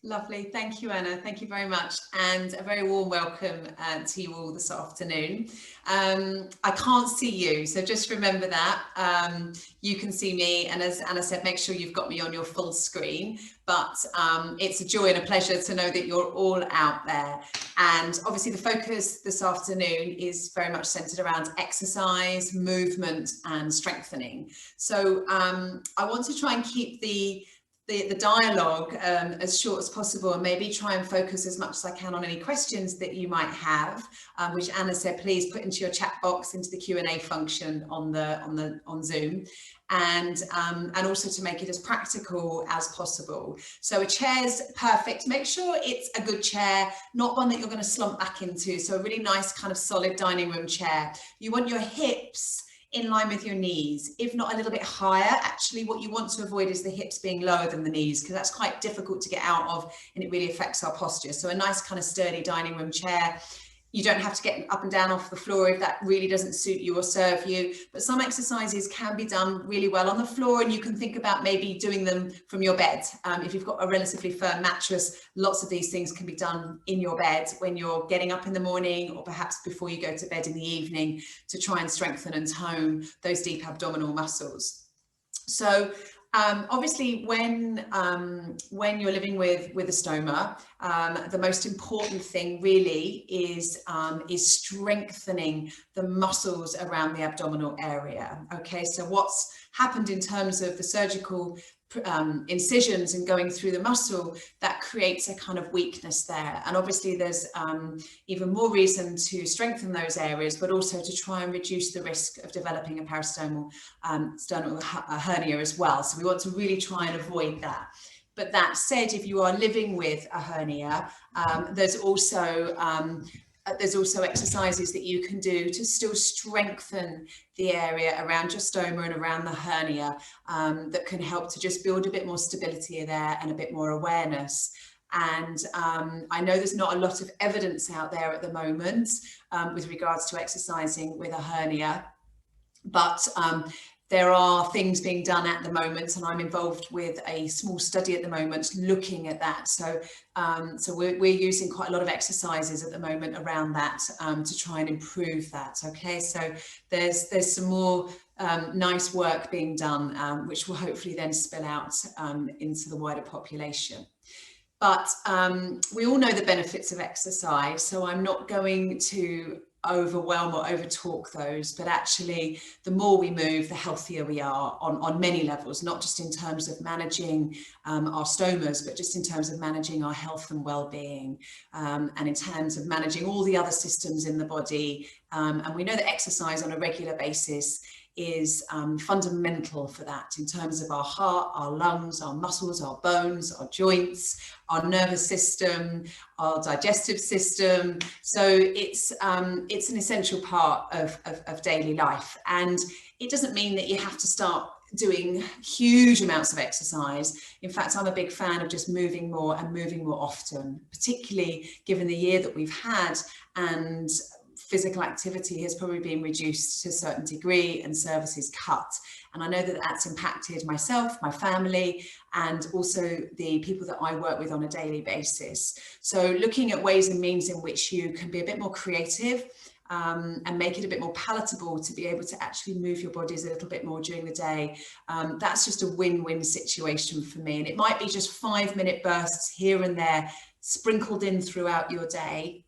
Lovely. Thank you, Anna. Thank you very much. And a very warm welcome to you all this afternoon. I can't see you, so just remember that. You can see me, and as Anna said, make sure you've got me on your full screen. But it's a joy and a pleasure to know that you're all out there. And obviously the focus this afternoon is very much centered around exercise, movement and strengthening. So I want to try and keep the dialogue as short as possible, and maybe try and focus as much as I can on any questions that you might have, which Anna said, please put into your chat box, into the Q&A function on Zoom, and also to make it as practical as possible. So a chair's perfect. Make sure it's a good chair, not one that you're going to slump back into. So a really nice kind of solid dining room chair. You want your hips in line with your knees, if not a little bit higher. Actually, what you want to avoid is the hips being lower than the knees, because that's quite difficult to get out of and it really affects our posture. So a nice kind of sturdy dining room chair. You don't have to get up and down off the floor if that really doesn't suit you or serve you. But some exercises can be done really well on the floor, and you can think about maybe doing them from your bed. If you've got a relatively firm mattress, lots of these things can be done in your bed when you're getting up in the morning, or perhaps before you go to bed in the evening, to try and strengthen and tone those deep abdominal muscles. So obviously, when you're living with a stoma, the most important thing really is strengthening the muscles around the abdominal area. Okay, so what's happened in terms of the surgical incisions and going through the muscle, that creates a kind of weakness there, and obviously there's even more reason to strengthen those areas, but also to try and reduce the risk of developing a peristomal sternal hernia as well. So we want to really try and avoid that. But that said, if you are living with a hernia, there's also exercises that you can do to still strengthen the area around your stoma and around the hernia, that can help to just build a bit more stability there and a bit more awareness. And I know there's not a lot of evidence out there at the moment with regards to exercising with a hernia, but there are things being done at the moment, and I'm involved with a small study at the moment looking at that. So we're using quite a lot of exercises at the moment around that to try and improve that. Okay, so there's some more nice work being done, which will hopefully then spill out into the wider population. But we all know the benefits of exercise, so I'm not going to overwhelm or overtalk those, but actually the more we move, the healthier we are on many levels, not just in terms of managing our stomas, but just in terms of managing our health and well-being, and in terms of managing all the other systems in the body. And we know that exercise on a regular basis is fundamental for that, in terms of our heart, our lungs, our muscles, our bones, our joints, our nervous system, our digestive system. So it's an essential part of daily life. And it doesn't mean that you have to start doing huge amounts of exercise. In fact, I'm a big fan of just moving more and moving more often, particularly given the year that we've had, and physical activity has probably been reduced to a certain degree and services cut. And I know that that's impacted myself, my family, and also the people that I work with on a daily basis. So looking at ways and means in which you can be a bit more creative and make it a bit more palatable to be able to actually move your bodies a little bit more during the day, that's just a win-win situation for me. And it might be just 5-minute bursts here and there sprinkled in throughout your day.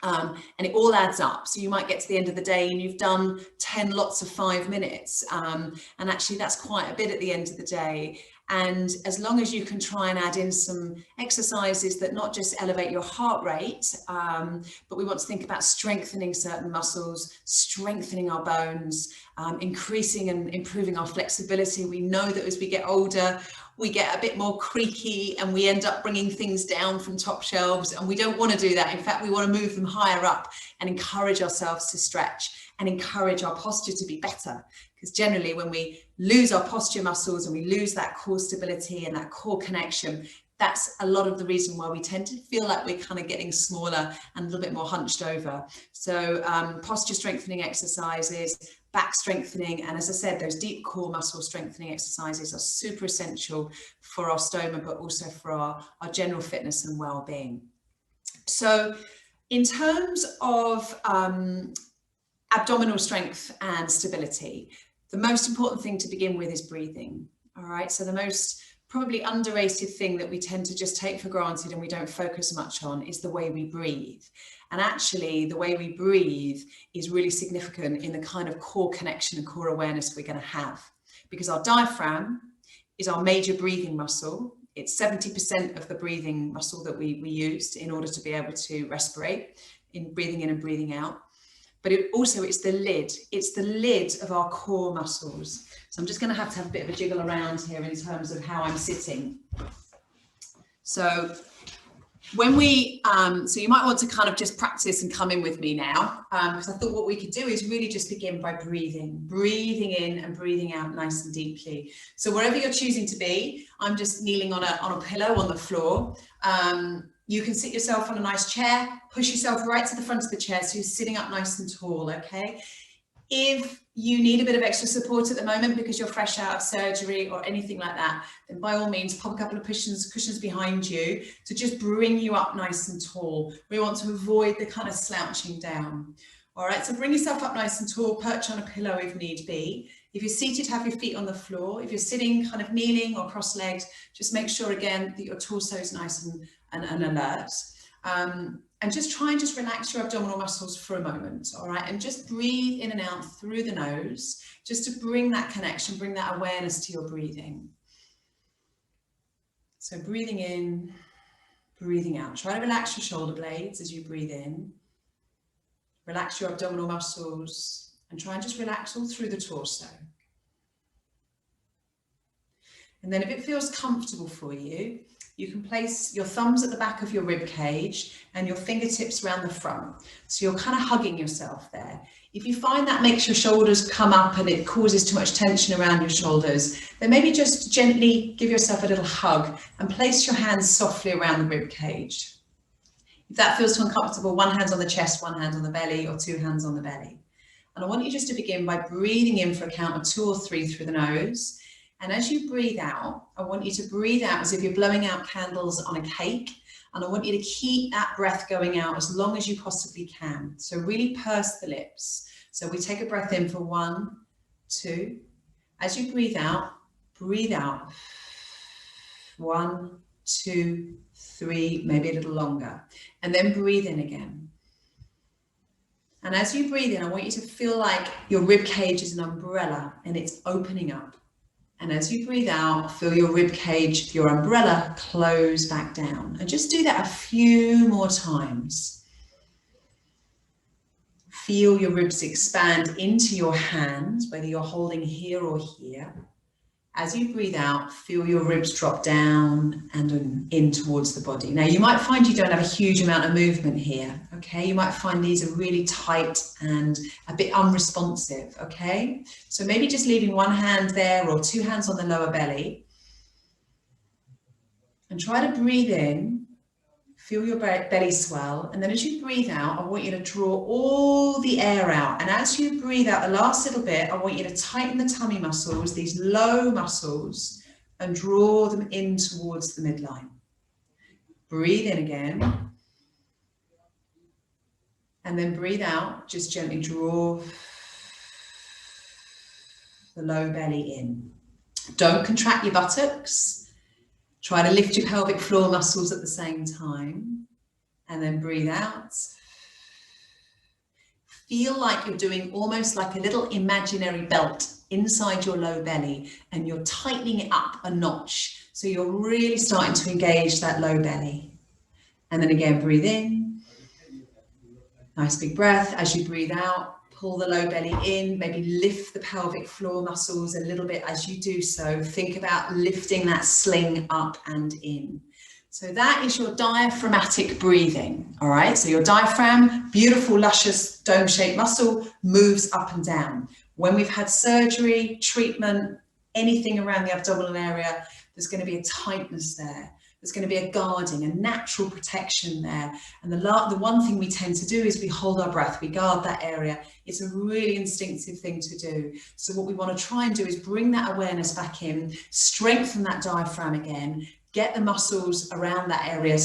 And it all adds up. So you might get to the end of the day and you've done 10 lots of 5 minutes. And actually that's quite a bit at the end of the day. And as long as you can try and add in some exercises that not just elevate your heart rate, but we want to think about strengthening certain muscles, strengthening our bones, increasing and improving our flexibility. We know that as we get older, we get a bit more creaky and we end up bringing things down from top shelves, and we don't want to do that. In fact, we want to move them higher up and encourage ourselves to stretch and encourage our posture to be better. Because generally when we lose our posture muscles and we lose that core stability and that core connection, that's a lot of the reason why we tend to feel like we're kind of getting smaller and a little bit more hunched over. So posture strengthening exercises, back strengthening. And as I said, those deep core muscle strengthening exercises are super essential for our stoma, but also for our general fitness and well-being. So in terms of abdominal strength and stability, the most important thing to begin with is breathing. All right, so the most probably underrated thing that we tend to just take for granted and we don't focus much on is the way we breathe. And actually the way we breathe is really significant in the kind of core connection and core awareness we're going to have, because our diaphragm is our major breathing muscle. It's 70% of the breathing muscle that we use in order to be able to respirate, in breathing in and breathing out. But it's the lid. It's the lid of our core muscles. So I'm just going to have a bit of a jiggle around here in terms of how I'm sitting. So when so you might want to kind of just practice and come in with me now, because I thought what we could do is really just begin by breathing in and breathing out nice and deeply. So wherever you're choosing to be, I'm just kneeling on a pillow on the floor. You can sit yourself on a nice chair, push yourself right to the front of the chair so you're sitting up nice and tall, okay? If you need a bit of extra support at the moment because you're fresh out of surgery or anything like that, then by all means pop a couple of cushions behind you to just bring you up nice and tall. We want to avoid the kind of slouching down. All right, so bring yourself up nice and tall, perch on a pillow if need be. If you're seated, have your feet on the floor. If you're sitting, kind of kneeling or cross-legged, just make sure again that your torso is nice and alert. And just try and just relax your abdominal muscles for a moment, all right? And just breathe in and out through the nose, just to bring that connection, bring that awareness to your breathing. So breathing in, breathing out. Try to relax your shoulder blades as you breathe in. Relax your abdominal muscles and try and just relax all through the torso. And then if it feels comfortable for you, you can place your thumbs at the back of your rib cage and your fingertips around the front. So you're kind of hugging yourself there. If you find that makes your shoulders come up and it causes too much tension around your shoulders, then maybe just gently give yourself a little hug and place your hands softly around the rib cage. If that feels too uncomfortable, one hand on the chest, one hand on the belly, or two hands on the belly. And I want you just to begin by breathing in for a count of 2 or 3 through the nose. And as you breathe out, I want you to breathe out as if you're blowing out candles on a cake. And I want you to keep that breath going out as long as you possibly can. So really purse the lips. So we take a breath in for 1, 2. As you breathe out, 1, 2, 3, maybe a little longer. And then breathe in again. And as you breathe in, I want you to feel like your rib cage is an umbrella and it's opening up. And as you breathe out, feel your rib cage, your umbrella, close back down. And just do that a few more times. Feel your ribs expand into your hands, whether you're holding here or here. As you breathe out, feel your ribs drop down and in towards the body. Now, you might find you don't have a huge amount of movement here, okay? You might find these are really tight and a bit unresponsive, okay? So maybe just leaving one hand there or 2 hands on the lower belly. And try to breathe in, feel your belly swell. And then as you breathe out, I want you to draw all the air out. And as you breathe out the last little bit, I want you to tighten the tummy muscles, these low muscles, and draw them in towards the midline. Breathe in again. And then breathe out, just gently draw the low belly in. Don't contract your buttocks. Try to lift your pelvic floor muscles at the same time. And then breathe out. Feel like you're doing almost like a little imaginary belt inside your low belly and you're tightening it up a notch. So you're really starting to engage that low belly. And then again, breathe in. Nice big breath. As you breathe out, pull the low belly in, maybe lift the pelvic floor muscles a little bit as you do so. Think about lifting that sling up and in. So that is your diaphragmatic breathing, all right? So your diaphragm, beautiful, luscious, dome-shaped muscle, moves up and down. When we've had surgery, treatment, anything around the abdominal area, there's going to be a tightness there. There's going to be a guarding, a natural protection there. And the one thing we tend to do is we hold our breath, we guard that area. It's a really instinctive thing to do. So what we want to try and do is bring that awareness back in, strengthen that diaphragm again, get the muscles around that area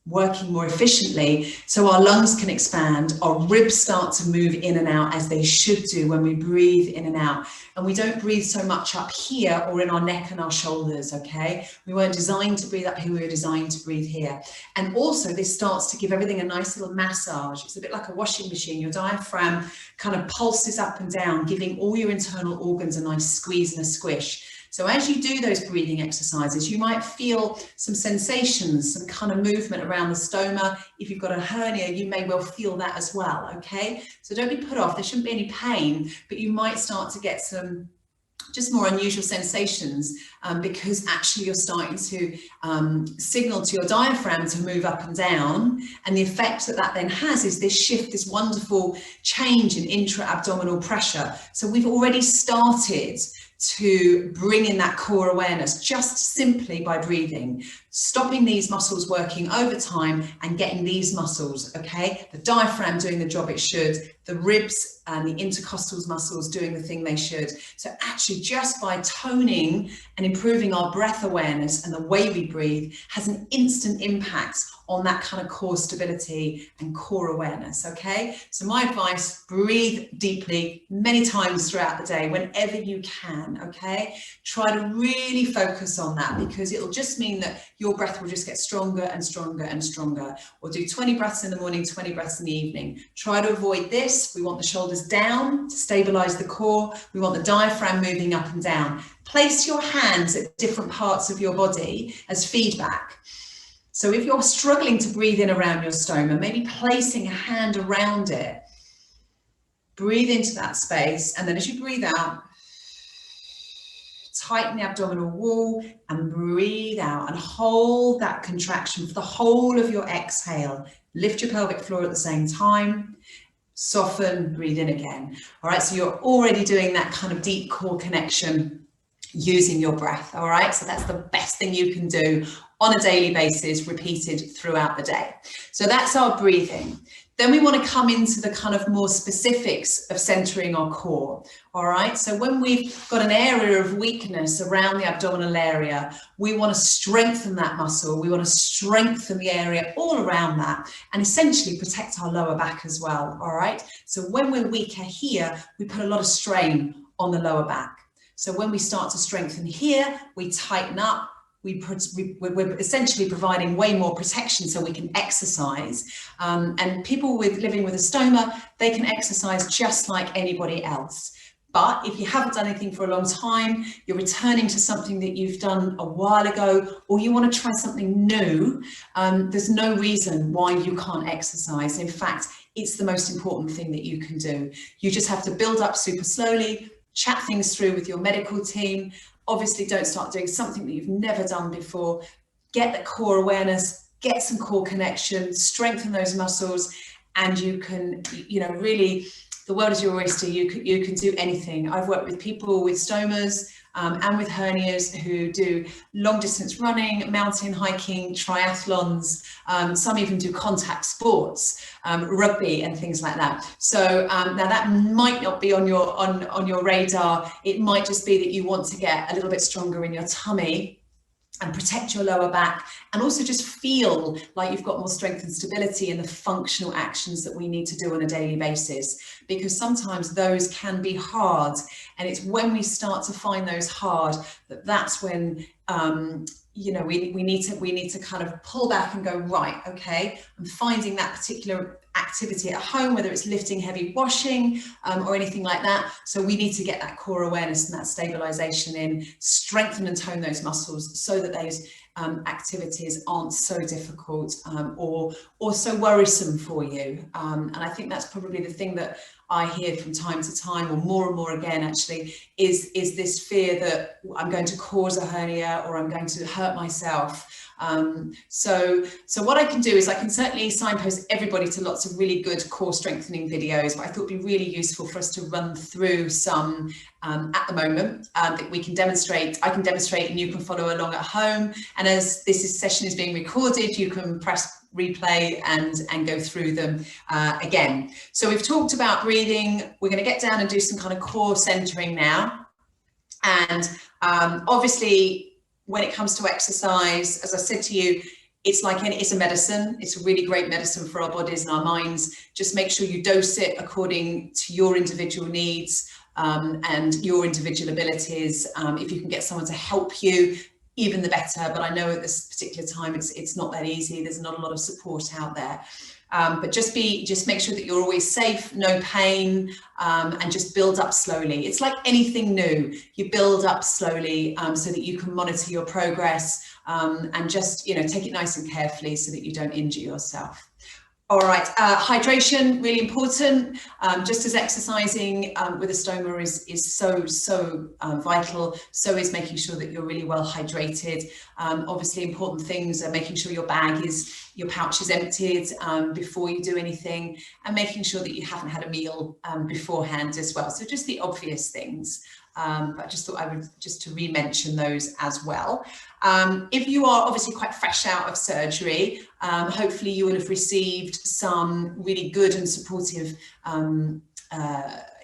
working more efficiently so our lungs can expand, our ribs start to move in and out as they should do when we breathe in and out. And we don't breathe so much up here or in our neck and our shoulders, okay? We weren't designed to breathe up here, we were designed to breathe here. And also this starts to give everything a nice little massage. It's a bit like a washing machine. Your diaphragm kind of pulses up and down, giving all your internal organs a nice squeeze and a squish. So as you do those breathing exercises, you might feel some sensations, some kind of movement around the stoma. If you've got a hernia, you may well feel that as well, okay? So don't be put off, there shouldn't be any pain, but you might start to get some just more unusual sensations because actually you're starting to signal to your diaphragm to move up and down, and the effect that that then has is this shift, this wonderful change in intra-abdominal pressure. So we've already started to bring in that core awareness just simply by breathing, stopping these muscles working over time and getting these muscles, okay? The diaphragm doing the job it should, the ribs and the intercostal muscles doing the thing they should. So actually just by toning and improving our breath awareness and the way we breathe has an instant impact on that kind of core stability and core awareness, okay? So my advice, breathe deeply many times throughout the day, whenever you can, okay? Try to really focus on that because it'll just mean that your breath will just get stronger and stronger and stronger. Or do 20 breaths in the morning, 20 breaths in the evening. Try to avoid this. We want the shoulders down to stabilize the core. We want the diaphragm moving up and down. Place your hands at different parts of your body as feedback. So if you're struggling to breathe in around your stoma, maybe placing a hand around it, breathe into that space, and then as you breathe out, tighten the abdominal wall and breathe out and hold that contraction for the whole of your exhale. Lift your pelvic floor at the same time, soften, breathe in again. All right, so you're already doing that kind of deep core connection using your breath. All right, so that's the best thing you can do on a daily basis, repeated throughout the day. So that's our breathing. Then we want to come into the kind of more specifics of centering our core. All right, so when we've got an area of weakness around the abdominal area, we want to strengthen that muscle. We want to strengthen the area all around that and essentially protect our lower back as well. All right, so when we're weaker here, we put a lot of strain on the lower back. So when we start to strengthen here, we tighten up. We're essentially providing way more protection so we can exercise. And people living with a stoma, they can exercise just like anybody else. But if you haven't done anything for a long time, you're returning to something that you've done a while ago, or you want to try something new, there's no reason why you can't exercise. In fact, it's the most important thing that you can do. You just have to build up super slowly, chat things through with your medical team. Obviously, don't start doing something that you've never done before. Get the core awareness, get some core connection, strengthen those muscles, and you can, really, the world is your oyster. You can do anything. I've worked with people with stomas and with hernias who do long distance running, mountain hiking, triathlons. Some even do contact sports, rugby and things like that. So now that might not be on your radar. It might just be that you want to get a little bit stronger in your tummy and protect your lower back, and also just feel like you've got more strength and stability in the functional actions that we need to do on a daily basis, because sometimes those can be hard, and it's when we start to find those hard that's when we need to kind of pull back and go, right, okay, I'm finding that particular activity at home, whether it's lifting heavy washing or anything like that. So we need to get that core awareness and that stabilization in, strengthen and tone those muscles so that those activities aren't so difficult or so worrisome for you. And I think that's probably the thing that I hear from time to time, or more and more again actually, is this fear that I'm going to cause a hernia or I'm going to hurt myself. So what I can do is I can certainly signpost everybody to lots of really good core strengthening videos, but I thought it'd be really useful for us to run through some at the moment that we can demonstrate. I can demonstrate and you can follow along at home. And as session is being recorded, you can press replay and go through them again. So we've talked about breathing. We're going to get down and do some kind of core centering now. And obviously, when it comes to exercise, as I said to you, it's like it's a medicine. It's a really great medicine for our bodies and our minds. Just make sure you dose it according to your individual needs and your individual abilities. If you can get someone to help you, even the better. But I know at this particular time, it's not that easy. There's not a lot of support out there. But just make sure that you're always safe, no pain, and just build up slowly. It's like anything new. You build up slowly so that you can monitor your progress and just, take it nice and carefully so that you don't injure yourself. All right, hydration, really important. Just as exercising with a stoma is so vital, so is making sure that you're really well hydrated. Obviously, important things are making sure your pouch is emptied before you do anything, and making sure that you haven't had a meal beforehand as well. So just the obvious things. But I just thought I would just to re-mention those as well. If you are obviously quite fresh out of surgery, hopefully you will have received some really good and supportive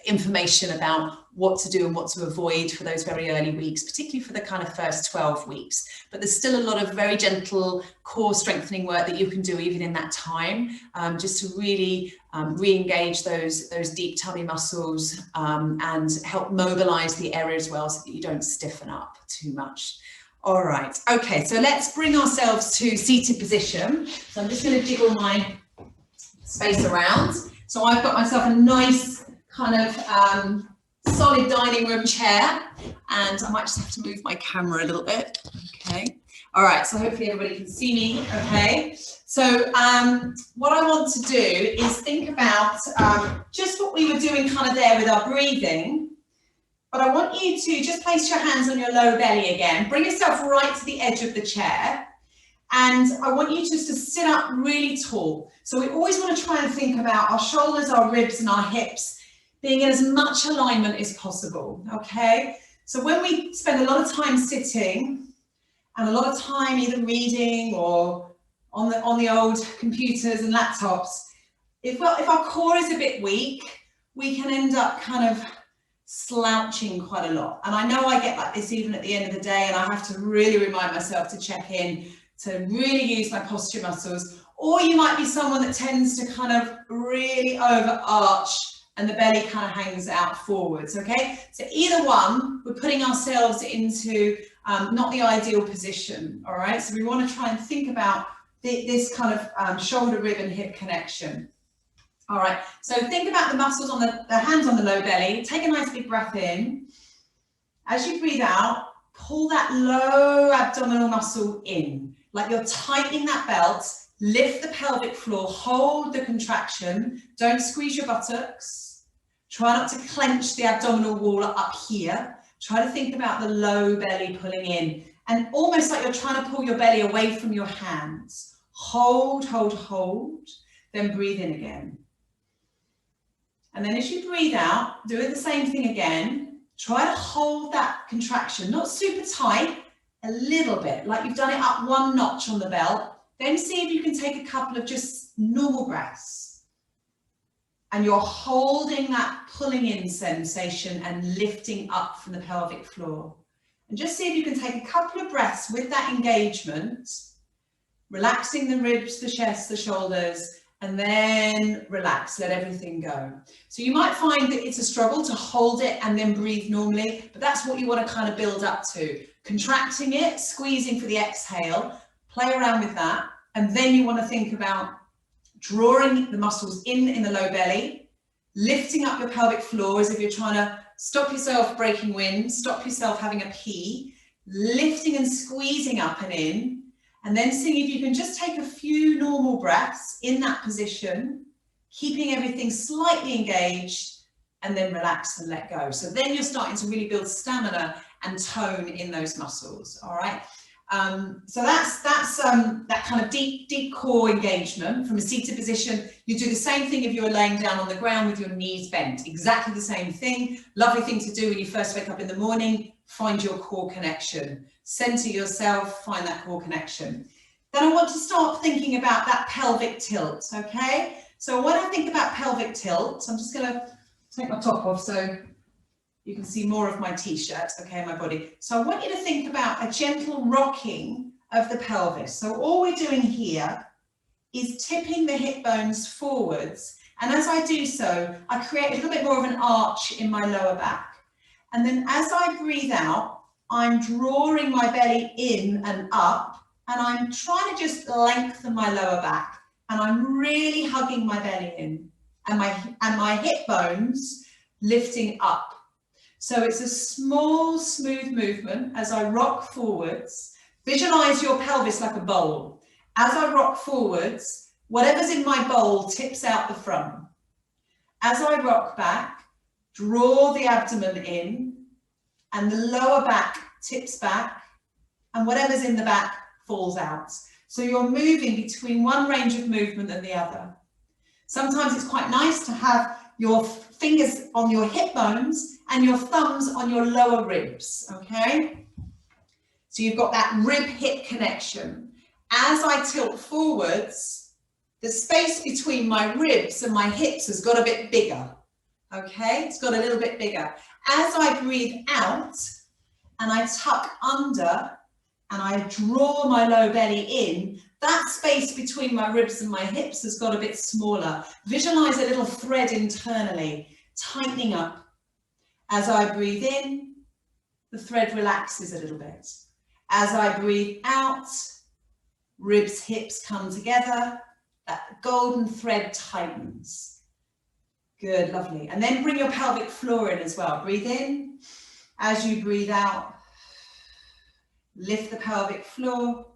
information about what to do and what to avoid for those very early weeks, particularly for the kind of first 12 weeks. But there's still a lot of very gentle core strengthening work that you can do even in that time, just to really re-engage those deep tummy muscles and help mobilize the area as well so that you don't stiffen up too much. All right, okay, so let's bring ourselves to seated position. So I'm just going to jiggle my space around. So I've got myself a nice kind of solid dining room chair, and I might just have to move my camera a little bit. Okay, all right, so hopefully everybody can see me. Okay, so what I want to do is think about just what we were doing kind of there with our breathing, but I want you to just place your hands on your low belly again, bring yourself right to the edge of the chair, and I want you just to sit up really tall. So we always want to try and think about our shoulders, our ribs and our hips being in as much alignment as possible, okay? So when we spend a lot of time sitting and a lot of time either reading or on the old computers and laptops, if our core is a bit weak, we can end up kind of slouching quite a lot. And I know I get like this even at the end of the day, and I have to really remind myself to check in, to really use my posture muscles. Or you might be someone that tends to kind of really overarch and the belly kind of hangs out forwards, okay? So either one, we're putting ourselves into not the ideal position, all right? So we want to try and think about this kind of shoulder, rib and hip connection. All right, so think about the muscles on the hands on the low belly. Take a nice big breath in. As you breathe out, pull that low abdominal muscle in, like you're tightening that belt. Lift the pelvic floor, hold the contraction. Don't squeeze your buttocks. Try not to clench the abdominal wall up here. Try to think about the low belly pulling in, and almost like you're trying to pull your belly away from your hands. Hold, hold, hold, then breathe in again. And then as you breathe out, do the same thing again. Try to hold that contraction, not super tight, a little bit, like you've done it up one notch on the belt. Then see if you can take a couple of just normal breaths. And you're holding that pulling in sensation and lifting up from the pelvic floor. And just see if you can take a couple of breaths with that engagement, relaxing the ribs, the chest, the shoulders, and then relax, let everything go. So you might find that it's a struggle to hold it and then breathe normally, but that's what you want to kind of build up to. Contracting it, squeezing for the exhale, play around with that, and then you want to think about drawing the muscles in the low belly, lifting up your pelvic floor as if you're trying to stop yourself breaking wind, stop yourself having a pee, lifting and squeezing up and in, and then seeing if you can just take a few normal breaths in that position, keeping everything slightly engaged, and then relax and let go. So then you're starting to really build stamina and tone in those muscles, all right? So that's that kind of deep core engagement from a seated position. You do the same thing if you're laying down on the ground with your knees bent, exactly the same thing. Lovely thing to do when you first wake up in the morning, find your core connection, center yourself, find that core connection. Then I want to start thinking about that pelvic tilt, okay? So when I think about pelvic tilt, I'm just gonna take my top off so you can see more of my t-shirt, okay, my body. So I want you to think about a gentle rocking of the pelvis. So all we're doing here is tipping the hip bones forwards. And as I do so, I create a little bit more of an arch in my lower back. And then as I breathe out, I'm drawing my belly in and up, and I'm trying to just lengthen my lower back. And I'm really hugging my belly in, and my hip bones lifting up. So it's a small, smooth movement as I rock forwards. Visualize your pelvis like a bowl. As I rock forwards, whatever's in my bowl tips out the front. As I rock back, draw the abdomen in, and the lower back tips back, and whatever's in the back falls out. So you're moving between one range of movement and the other. Sometimes it's quite nice to have your fingers on your hip bones and your thumbs on your lower ribs, okay? So you've got that rib-hip connection. As I tilt forwards, the space between my ribs and my hips has got a bit bigger, okay? It's got a little bit bigger. As I breathe out and I tuck under and I draw my low belly in, that space between my ribs and my hips has got a bit smaller. Visualize a little thread internally, tightening up. As I breathe in, the thread relaxes a little bit. As I breathe out, ribs, hips come together, that golden thread tightens. Good, lovely. And then bring your pelvic floor in as well. Breathe in. As you breathe out, lift the pelvic floor,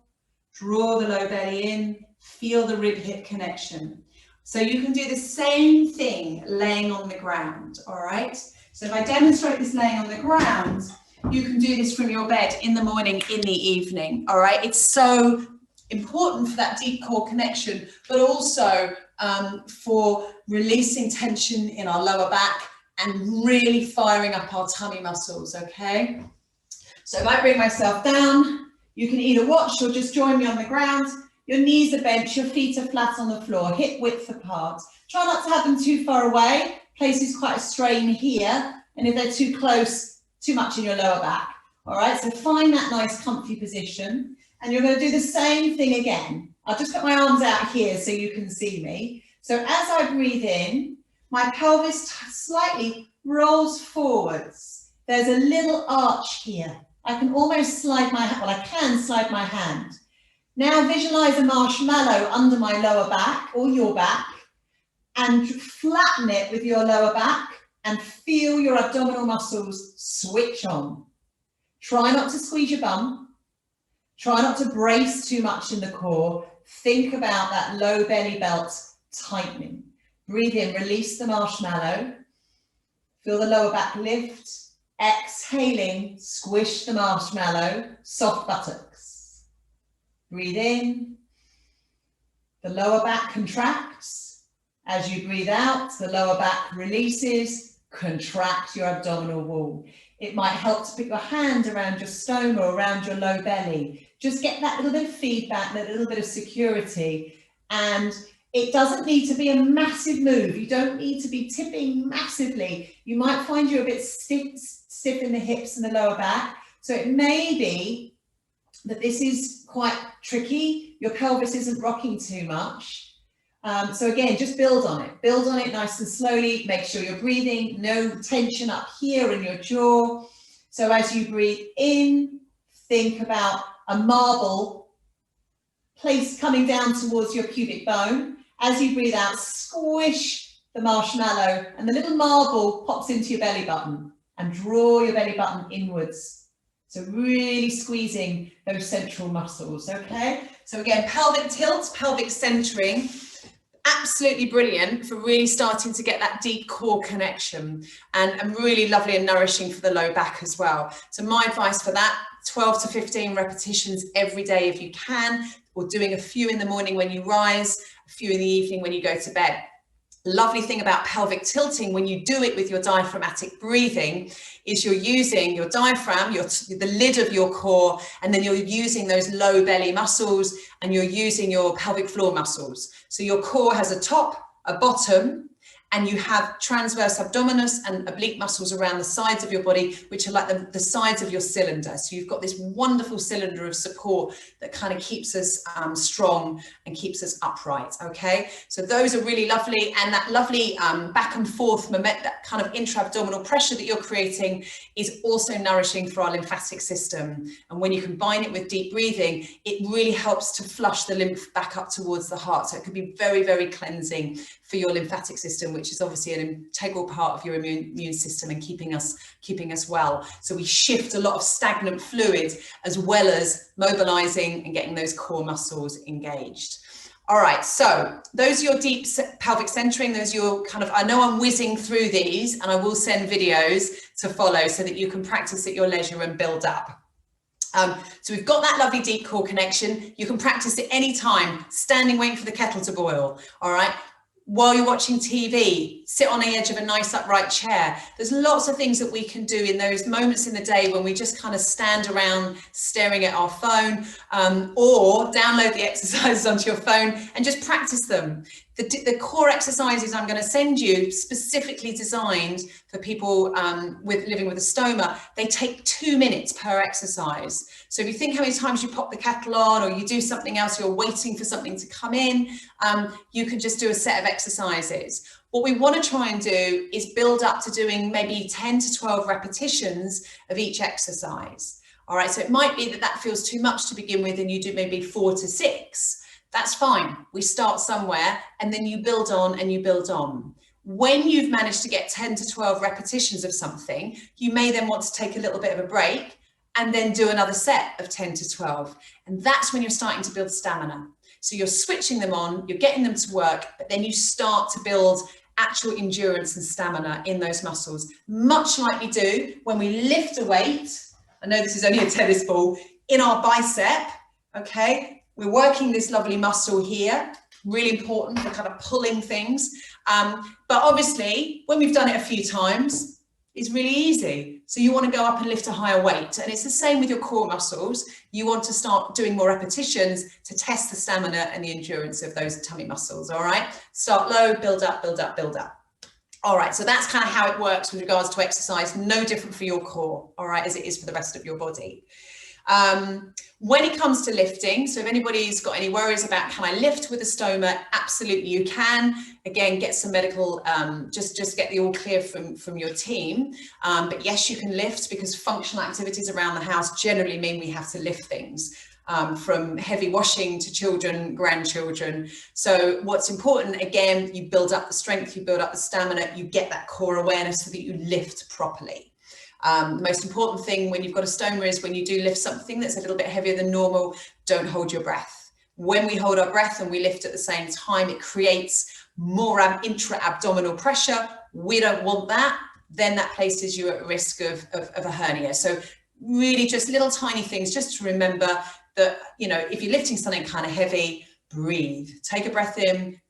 draw the low belly in, feel the rib-hip connection. So you can do the same thing laying on the ground, all right? So if I demonstrate this laying on the ground, you can do this from your bed in the morning, in the evening, all right? It's so important for that deep core connection, but also for releasing tension in our lower back and really firing up our tummy muscles, okay? So if I bring myself down, you can either watch or just join me on the ground. Your knees are bent, your feet are flat on the floor, hip width apart. Try not to have them too far away. Places quite a strain here. And if they're too close, too much in your lower back. All right, so find that nice comfy position. And you're going to do the same thing again. I'll just put my arms out here so you can see me. So as I breathe in, my pelvis slightly rolls forwards. There's a little arch here. I can almost slide my, well, I can slide my hand. Now visualize a marshmallow under my lower back or your back and flatten it with your lower back and feel your abdominal muscles switch on. Try not to squeeze your bum. Try not to brace too much in the core. Think about that low belly belt tightening. Breathe in, release the marshmallow. Feel the lower back lift. Exhaling, squish the marshmallow, soft buttocks. Breathe in. The lower back contracts. As you breathe out, the lower back releases. Contract your abdominal wall. It might help to put your hand around your stoma or around your low belly. Just get that little bit of feedback, that little bit of security. And it doesn't need to be a massive move. You don't need to be tipping massively. You might find you're a bit stiff in the hips and the lower back. So it may be that this is quite tricky. Your pelvis isn't rocking too much. So again, just build on it nice and slowly. Make sure you're breathing, no tension up here in your jaw. So as you breathe in, think about a marble place coming down towards your pubic bone. As you breathe out, squish the marshmallow and the little marble pops into your belly button and draw your belly button inwards. So really squeezing those central muscles, okay? So again, pelvic tilt, pelvic centering. At absolutely brilliant for really starting to get that deep core connection, and really lovely and nourishing for the low back as well. So my advice for that, 12 to 15 repetitions every day if you can, or doing a few in the morning when you rise, a few in the evening when you go to bed. Lovely thing about pelvic tilting when you do it with your diaphragmatic breathing is you're using your diaphragm, the lid of your core, and then you're using those low belly muscles, and you're using your pelvic floor muscles. So your core has a top, a bottom, and you have transverse abdominis and oblique muscles around the sides of your body, which are like the sides of your cylinder. So you've got this wonderful cylinder of support that kind of keeps us strong and keeps us upright, okay? So those are really lovely, and that lovely back and forth moment, that kind of intra-abdominal pressure that you're creating is also nourishing for our lymphatic system. And when you combine it with deep breathing, it really helps to flush the lymph back up towards the heart. So it can be very, very cleansing for your lymphatic system, which is obviously an integral part of your immune system and keeping us well. So we shift a lot of stagnant fluid as well as mobilizing and getting those core muscles engaged. All right, so those are your deep pelvic centering. Those are your kind of, I know I'm whizzing through these, and I will send videos to follow so that you can practice at your leisure and build up. So we've got that lovely deep core connection. You can practice it any time, standing, waiting for the kettle to boil, all right? While you're watching TV, sit on the edge of a nice upright chair. There's lots of things that we can do in those moments in the day when we just kind of stand around staring at our phone, or download the exercises onto your phone and just practice them. The core exercises I'm going to send you, specifically designed for people living with a stoma, they take 2 minutes per exercise. So if you think how many times you pop the kettle on, or you do something else, you're waiting for something to come in, you can just do a set of exercises. What we want to try and do is build up to doing maybe 10 to 12 repetitions of each exercise. All right, so it might be that feels too much to begin with, and you do maybe 4 to 6. That's fine. We start somewhere, and then you build on and you build on. When you've managed to get 10 to 12 repetitions of something, you may then want to take a little bit of a break and then do another set of 10 to 12. And that's when you're starting to build stamina. So you're switching them on, you're getting them to work, but then you start to build actual endurance and stamina in those muscles, much like we do when we lift a weight. I know this is only a tennis ball, in our bicep, okay? We're working this lovely muscle here, really important for kind of pulling things. But obviously, when we've done it a few times, it's really easy. So you want to go up and lift a higher weight. And it's the same with your core muscles. You want to start doing more repetitions to test the stamina and the endurance of those tummy muscles, all right? Start low, build up, build up, build up. All right, so that's kind of how it works with regards to exercise, no different for your core, all right, as it is for the rest of your body. When it comes to lifting, so if anybody's got any worries about can I lift with a stoma, absolutely you can. Again, get some medical, just get the all clear from your team. But yes, you can lift, because functional activities around the house generally mean we have to lift things. From heavy washing to children, grandchildren. So what's important, again, you build up the strength, you build up the stamina, you get that core awareness so that you lift properly. The most important thing when you've got a stoma is when you do lift something that's a little bit heavier than normal, don't hold your breath. When we hold our breath and we lift at the same time, it creates more intra-abdominal pressure. We don't want that. Then that places you at risk of a hernia. So really just little tiny things just to remember that, you know, if you're lifting something kind of heavy, breathe. Take a breath in.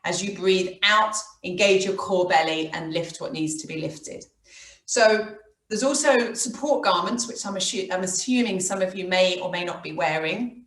As you breathe out, engage your core belly and lift what needs to be lifted. So there's also support garments, which I'm assuming some of you may or may not be wearing,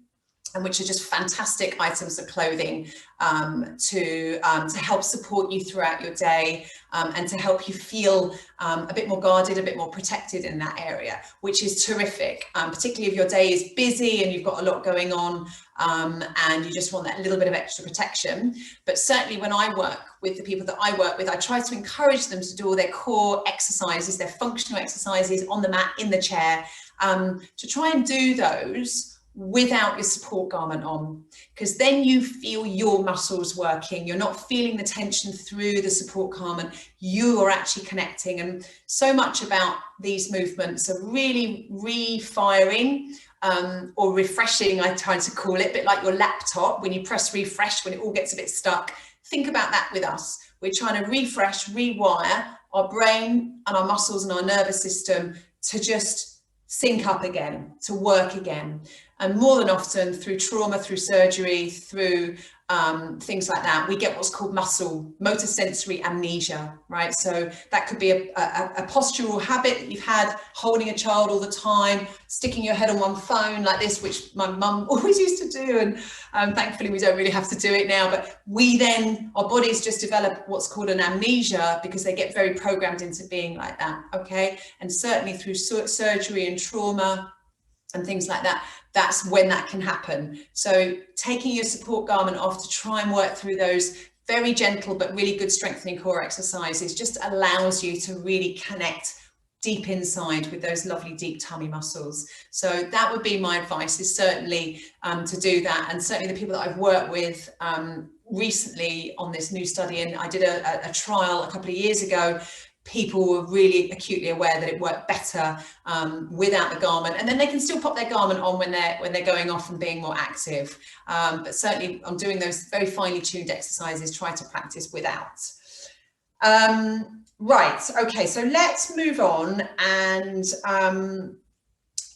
and which are just fantastic items of clothing to help support you throughout your day, and to help you feel a bit more guarded, a bit more protected in that area, which is terrific, particularly if your day is busy and you've got a lot going on, and you just want that little bit of extra protection. But certainly when I work with the people that I work with, I try to encourage them to do all their core exercises, their functional exercises on the mat, in the chair, to try and do those without your support garment on, because then you feel your muscles working. You're not feeling the tension through the support garment. You are actually connecting. And so much about these movements are really refiring or refreshing, I try to call it, a bit like your laptop, when you press refresh, when it all gets a bit stuck. Think about that with us. We're trying to refresh, rewire our brain and our muscles and our nervous system to just sync up again, to work again. And more than often, through trauma, through surgery, through things like that, we get what's called motor sensory amnesia, right? So that could be a postural habit that you've had, holding a child all the time, sticking your head on one phone like this, which my mum always used to do, and thankfully we don't really have to do it now. But our bodies just develop what's called an amnesia because they get very programmed into being like that, okay? And certainly through surgery and trauma and things like that, that's when that can happen. So taking your support garment off to try and work through those very gentle but really good strengthening core exercises just allows you to really connect deep inside with those lovely deep tummy muscles. So that would be my advice, is certainly to do that. And certainly the people that I've worked with recently on this new study, and I did a trial a couple of years ago, people were really acutely aware that it worked better without the garment, and then they can still pop their garment on when they're going off and being more active. But certainly I'm doing those very finely tuned exercises, try to practice without. Right, okay, so let's move on and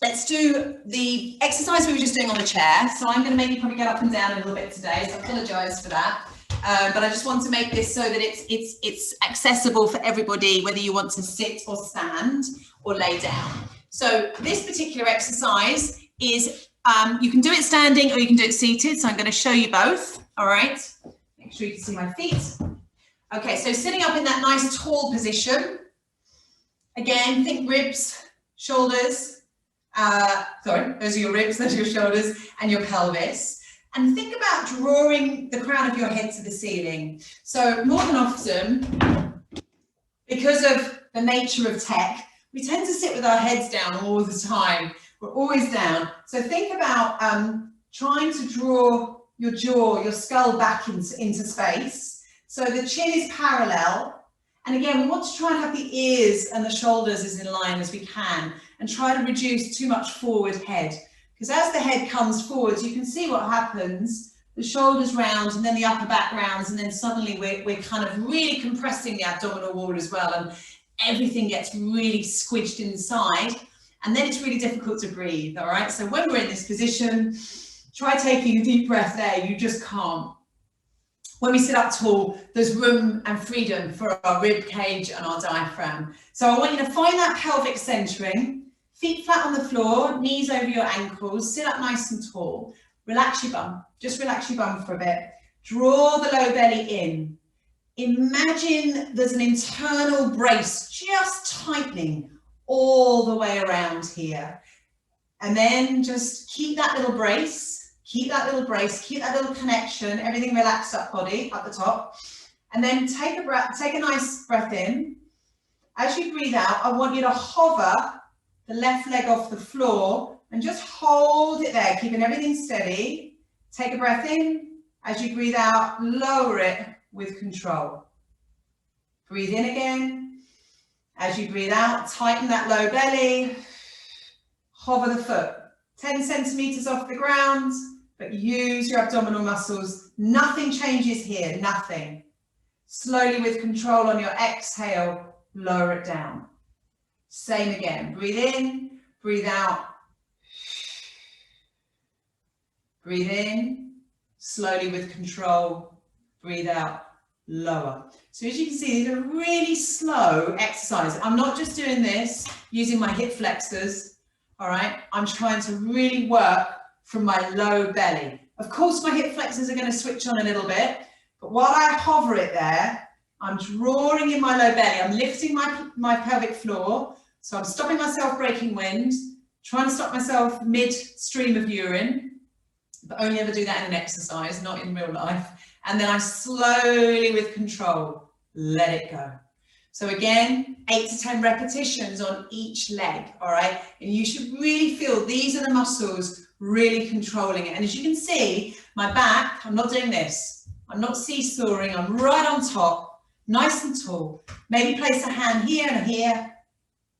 let's do the exercise we were just doing on the chair. So I'm going to maybe probably get up and down a little bit today, so I apologise for that. But I just want to make this so that it's accessible for everybody, whether you want to sit or stand or lay down. So this particular exercise is, you can do it standing or you can do it seated. So I'm going to show you both. All right. Make sure you can see my feet. Okay. So sitting up in that nice tall position. Again, think ribs, shoulders. Sorry, those are your ribs, those are your shoulders and your pelvis. And think about drawing the crown of your head to the ceiling. So more than often, because of the nature of tech, we tend to sit with our heads down all the time. We're always down. So think about trying to draw your jaw, your skull back into space. So the chin is parallel. And again, we want to try and have the ears and the shoulders as in line as we can, and try to reduce too much forward head. Because as the head comes forwards, you can see what happens. The shoulders round and then the upper back rounds, and then suddenly we're kind of really compressing the abdominal wall as well, and everything gets really squidged inside, and then it's really difficult to breathe, all right? So when we're in this position, try taking a deep breath there. You just can't. When we sit up tall, there's room and freedom for our rib cage and our diaphragm. So I want you to find that pelvic centering. Feet flat on the floor, knees over your ankles, sit up nice and tall. Relax your bum, just relax your bum for a bit. Draw the low belly in. Imagine there's an internal brace just tightening all the way around here. And then just keep that little brace, keep that little brace, keep that little connection, everything relaxed up body, up the top. And then take a breath, take a nice breath in. As you breathe out, I want you to hover the left leg off the floor and just hold it there, keeping everything steady. Take a breath in. As you breathe out, lower it with control. Breathe in again. As you breathe out, tighten that low belly. Hover the foot 10 centimeters off the ground, but use your abdominal muscles. Nothing changes here, nothing. Slowly with control on your exhale, lower it down. Same again, breathe in, breathe out. Breathe in, slowly with control, breathe out, lower. So as you can see, these are really slow exercises. I'm not just doing this using my hip flexors, all right? I'm trying to really work from my low belly. Of course, my hip flexors are going to switch on a little bit, but while I hover it there, I'm drawing in my low belly. I'm lifting my pelvic floor. So I'm stopping myself breaking wind, trying to stop myself mid-stream of urine, but only ever do that in an exercise, not in real life. And then I slowly, with control, let it go. So again, 8 to 10 repetitions on each leg, all right? And you should really feel these are the muscles really controlling it. And as you can see, my back, I'm not doing this. I'm not seesawing, I'm right on top, nice and tall. Maybe place a hand here and here,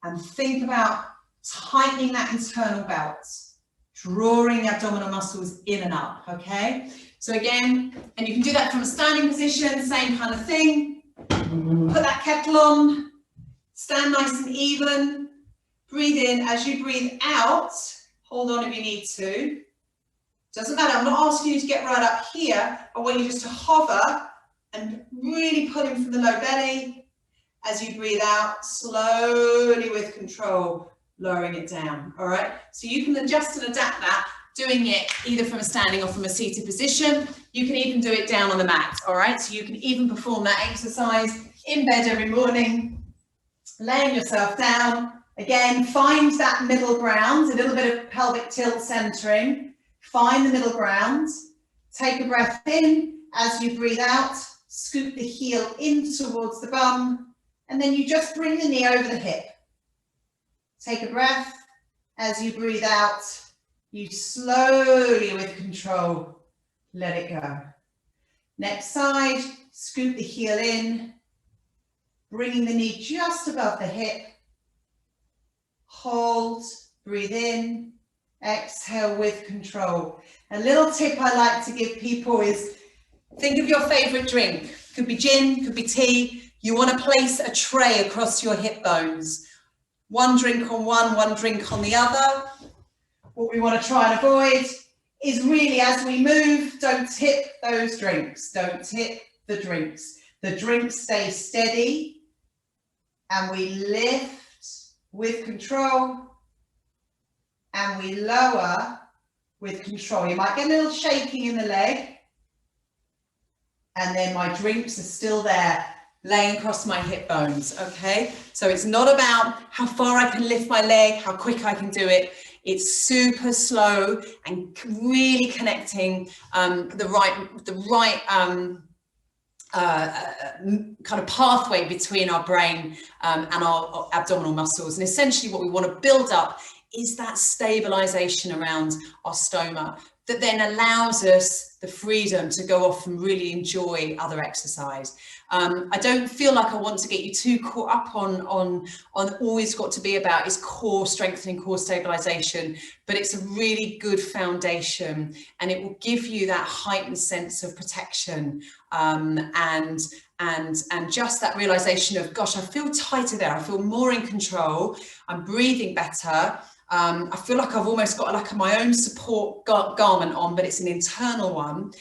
and think about tightening that internal belt. drawing the abdominal muscles in and up, okay? So again, and you can do that from a standing position, same kind of thing. Put that kettle on, stand nice and even, breathe in. As you breathe out, hold on if you need to. Doesn't matter, I'm not asking you to get right up here. I want you just to hover and really pull in from the low belly. As you breathe out, slowly with control, lowering it down, all right? So you can adjust and adapt that, doing it either from a standing or from a seated position. You can even do it down on the mat, all right? So you can even perform that exercise in bed every morning, laying yourself down. Again, find that middle ground, a little bit of pelvic tilt centering. Find the middle ground. Take a breath in. As you breathe out, scoop the heel in towards the bum, and then you just bring the knee over the hip. Take a breath. As you breathe out, you slowly, with control, let it go. Next side, scoop the heel in, bringing the knee just above the hip. Hold, breathe in, exhale with control. A little tip I like to give people is think of your favorite drink. Could be gin, could be tea. You want to place a tray across your hip bones. One drink on one drink on the other. What we want to try and avoid is really, as we move, don't tip those drinks. Don't tip the drinks. The drinks stay steady and we lift with control and we lower with control. You might get a little shaking in the leg, and then my drinks are still there, laying across my hip bones, okay? So it's not about how far I can lift my leg, how quick I can do it. It's super slow and really connecting the right kind of pathway between our brain and our abdominal muscles. And essentially what we want to build up is that stabilization around our stoma that then allows us the freedom to go off and really enjoy other exercise. I don't feel like I want to get you too caught up on all it's got to be about is core strengthening, core stabilization, but it's a really good foundation and it will give you that heightened sense of protection and just that realization of, gosh, I feel tighter there, I feel more in control, I'm breathing better. I feel like I've almost got like my own support garment on, but it's an internal one.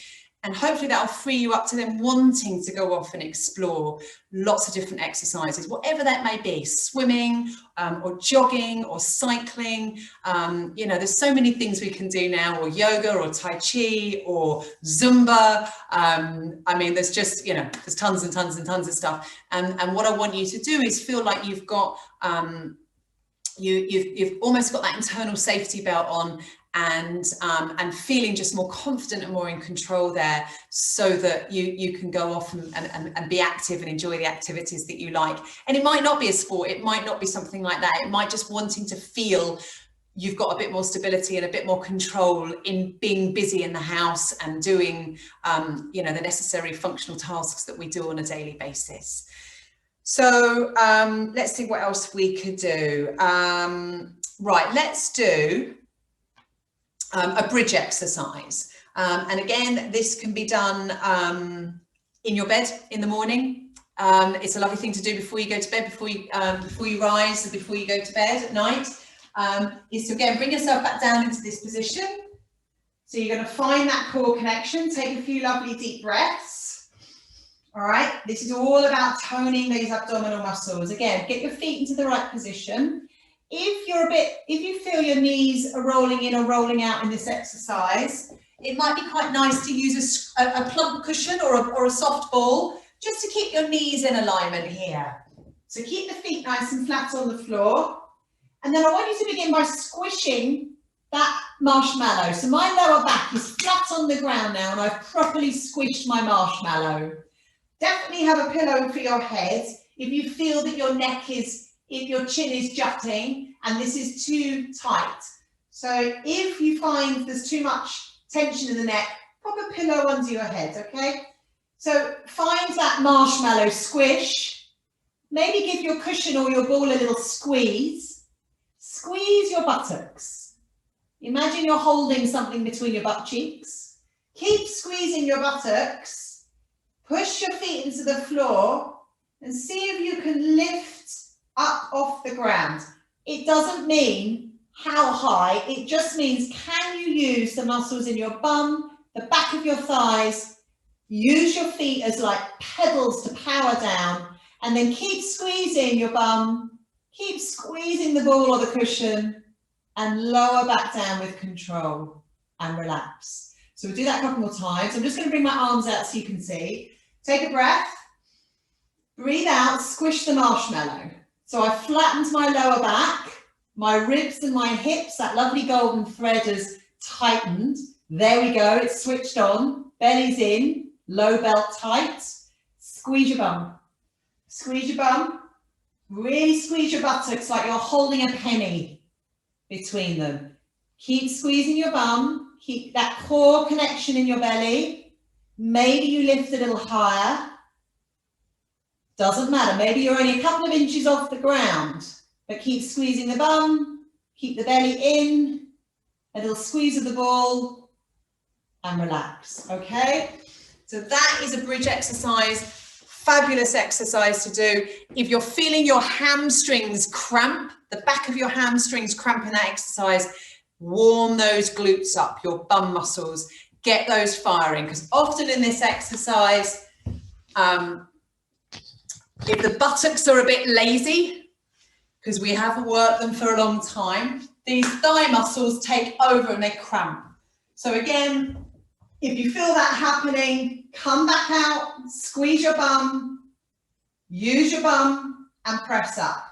And hopefully that'll free you up to then wanting to go off and explore lots of different exercises, whatever that may be, swimming or jogging or cycling. You know, there's so many things we can do now, or yoga or Tai Chi or Zumba. I mean, there's just, you know, there's tons and tons and tons of stuff. And what I want you to do is feel like you've got, you've almost got that internal safety belt on, and feeling just more confident and more in control there, so that you can go off and be active and enjoy the activities that you like. And it might not be a sport, it might not be something like that, it might just wanting to feel you've got a bit more stability and a bit more control in being busy in the house and doing you know, the necessary functional tasks that we do on a daily basis. So let's see what else we could do. Right, let's do a bridge exercise. And again, this can be done in your bed in the morning. It's a lovely thing to do before you go to bed, before you rise and before you go to bed at night, is to again bring yourself back down into this position. So you're going to find that core connection, take a few lovely deep breaths. All right, this is all about toning these abdominal muscles. Again, get your feet into the right position. If you feel your knees are rolling in or rolling out in this exercise, it might be quite nice to use a plump cushion or a soft ball, just to keep your knees in alignment here. So keep the feet nice and flat on the floor. And then I want you to begin by squishing that marshmallow. So my lower back is flat on the ground now, and I've properly squished my marshmallow. Definitely have a pillow for your head if you feel that your neck is, if your chin is jutting and this is too tight. So if you find there's too much tension in the neck, pop a pillow under your head, okay? So find that marshmallow squish. Maybe give your cushion or your ball a little squeeze. Squeeze your buttocks. Imagine you're holding something between your butt cheeks. Keep squeezing your buttocks. Push your feet into the floor and see if you can lift up off the ground. It doesn't mean how high, it just means can you use the muscles in your bum, the back of your thighs, use your feet as like pedals to power down, and then keep squeezing your bum, keep squeezing the ball or the cushion, and lower back down with control and relax. So we'll do that a couple more times. I'm just going to bring my arms out so you can see. Take a breath, breathe out, squish the marshmallow. So I flattened my lower back, my ribs and my hips, that lovely golden thread has tightened. There we go, it's switched on, belly's in, low belt tight. Squeeze your bum, really squeeze your buttocks like you're holding a penny between them. Keep squeezing your bum, keep that core connection in your belly. Maybe you lift a little higher. Doesn't matter, maybe you're only a couple of inches off the ground, but keep squeezing the bum, keep the belly in, a little squeeze of the ball, and relax, okay? So that is a bridge exercise, fabulous exercise to do. If you're feeling your hamstrings cramp, the back of your hamstrings cramp in that exercise, warm those glutes up, your bum muscles, get those firing, because often in this exercise, if the buttocks are a bit lazy, because we haven't worked them for a long time, these thigh muscles take over and they cramp. So again, if you feel that happening, come back out, squeeze your bum, use your bum and press up.